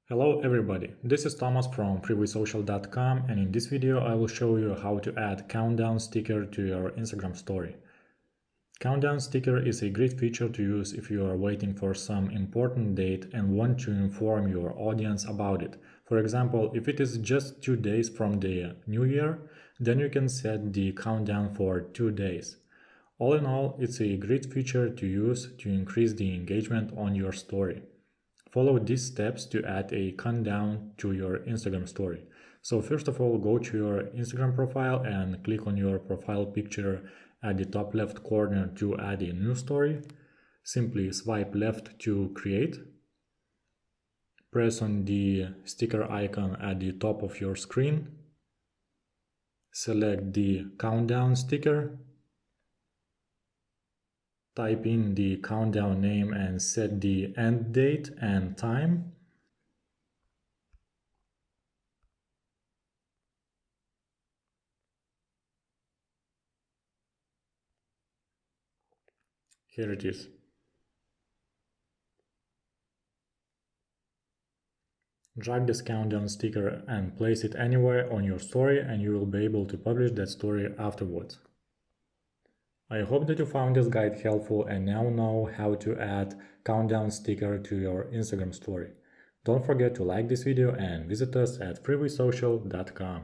Hello everybody, this is Thomas from freewaysocial.com, and in this video I will show you how to add countdown sticker to your Instagram story. Countdown sticker is a great feature to use if you are waiting for some important date and want to inform your audience about it. For example, if it is just 2 days from the new year, then you can set the countdown for 2 days. All in all, it's a great feature to use to increase the engagement on your story. Follow these steps to add a countdown to your Instagram story. So first of all, go to your Instagram profile and click on your profile picture at the top left corner to add a new story. Simply swipe left to create. Press on the sticker icon at the top of your screen. Select the countdown sticker. Type in the countdown name and set the end date and time. Here it is. Drag this countdown sticker and place it anywhere on your story, and you will be able to publish that story afterwards. I hope that you found this guide helpful and now know how to add countdown sticker to your Instagram story. Don't forget to like this video and visit us at freewaysocial.com.